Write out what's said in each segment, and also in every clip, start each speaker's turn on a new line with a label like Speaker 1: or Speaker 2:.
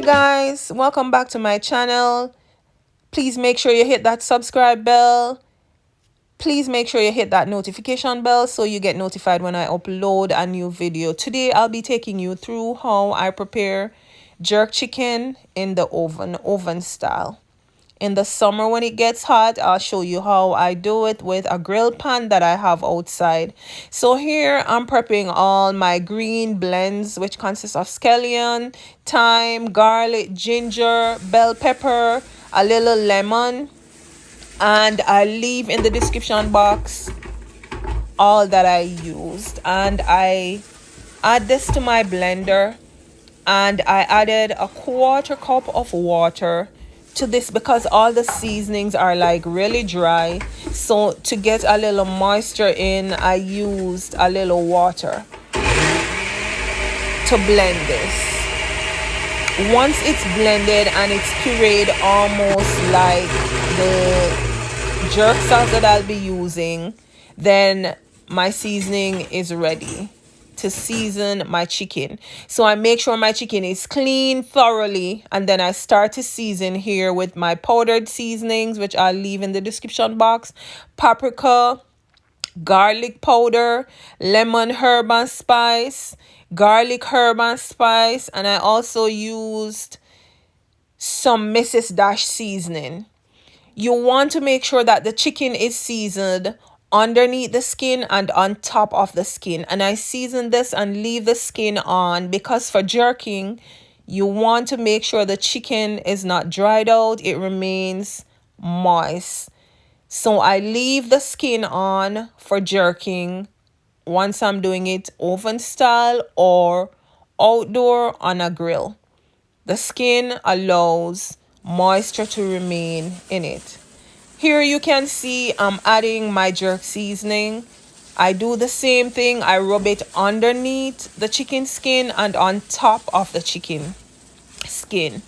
Speaker 1: Hey guys, welcome back to my channel. Please make sure you hit that subscribe bell. Please make sure you hit that notification bell so you get notified when I upload a new video. Today I'll be taking you through how I prepare jerk chicken in the oven style. In the summer when it gets hot, I'll show you how I do it with a grill pan that I have outside. So here I'm prepping all my green blends, which consists of scallion, thyme, garlic, ginger, bell pepper, a little lemon, and I leave in the description box all that I used. And I add this to my blender, and I added a quarter cup of water to this because all the seasonings are like really dry. So to get a little moisture in, I used a little water to blend this. Once it's blended and it's pureed almost like the jerk sauce that I'll be using, then my seasoning is ready to season my chicken. So I make sure my chicken is clean thoroughly, and then I start to season here with my powdered seasonings, which I'll leave in the description box: paprika, garlic powder, lemon herb and spice, garlic herb and spice, and I also used some Mrs. Dash seasoning. You want to make sure that the chicken is seasoned underneath the skin and on top of the skin. And I season this and leave the skin on because for jerking, you want to make sure the chicken is not dried out. It remains moist. So I leave the skin on for jerking once I'm doing it oven style or outdoor on a grill. The skin allows moisture to remain in it. Here you can see I'm adding my jerk seasoning. I do the same thing. I rub it underneath the chicken skin and on top of the chicken skin.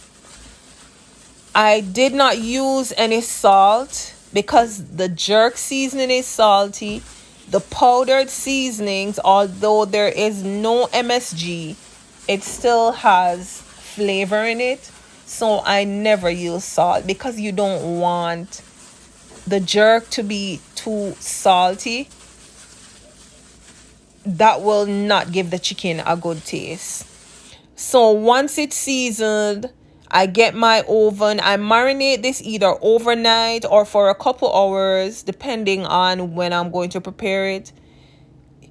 Speaker 1: I did not use any salt because the jerk seasoning is salty. The powdered seasonings, although there is no MSG, it still has flavor in it. So I never use salt because you don't want the jerk to be too salty. That will not give the chicken a good taste. So once it's seasoned, I get my oven. I marinate this either overnight or for a couple hours, depending on when I'm going to prepare it.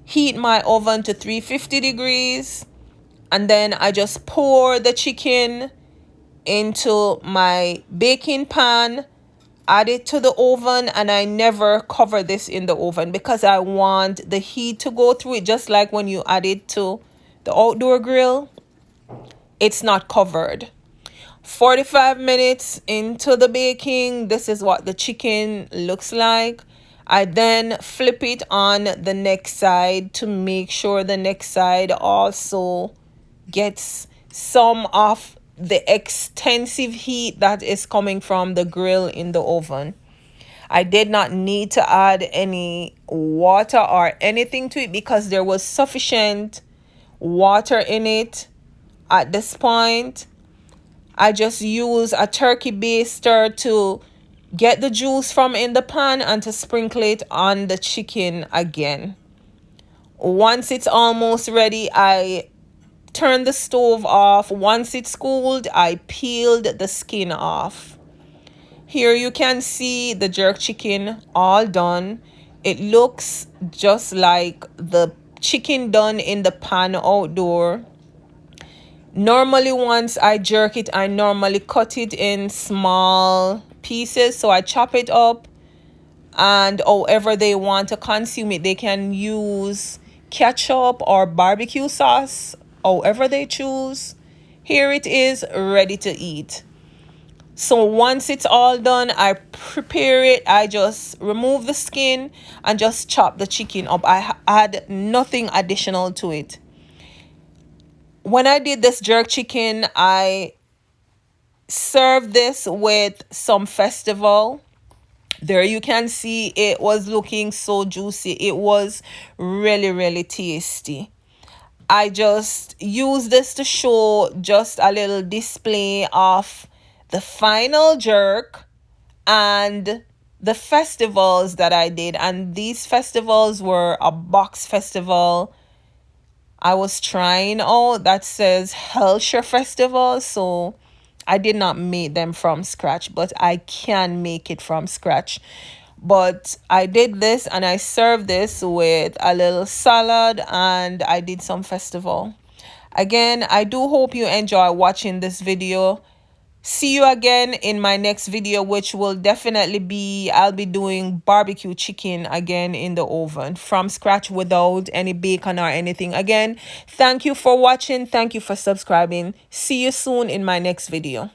Speaker 1: Heat my oven to 350 degrees, and then I just pour the chicken into my baking pan, add it to the oven, and I never cover this in the oven because I want the heat to go through it, just like when you add it to the outdoor grill. It's not covered. 45 minutes into the baking, this is what the chicken looks like. I then flip it on the next side to make sure the next side also gets some of the extensive heat that is coming from the grill in the oven. I did not need to add any water or anything to it because there was sufficient water in it at this point. I just use a turkey baster to get the juice from in the pan and to sprinkle it on the chicken again. Once it's almost ready, I turn the stove off. Once it's cooled, I peeled the skin off. Here you can see the jerk chicken all done. It looks just like the chicken done in the pan outdoor. Normally, once I jerk it, I normally cut it in small pieces. So I chop it up, and however they want to consume it, they can use ketchup or barbecue sauce, however they choose. Here it is, ready to eat. So once it's all done, I prepare it. I just remove the skin and just chop the chicken up. I add nothing additional to it. When I did this jerk chicken, I served this with some festival. There you can see it was looking so juicy. It was really, really tasty. I just use this to show just a little display of the final jerk and the festivals that I did. And these festivals were a box festival. I was trying out that says Hellshire Festival, so I did not make them from scratch, but I can make it from scratch. But I did this and I served this with a little salad and I did some festival. Again, I do hope you enjoy watching this video. See you again in my next video, which will definitely be, I'll be doing barbecue chicken again in the oven from scratch without any bacon or anything. Again, thank you for watching. Thank you for subscribing. See you soon in my next video.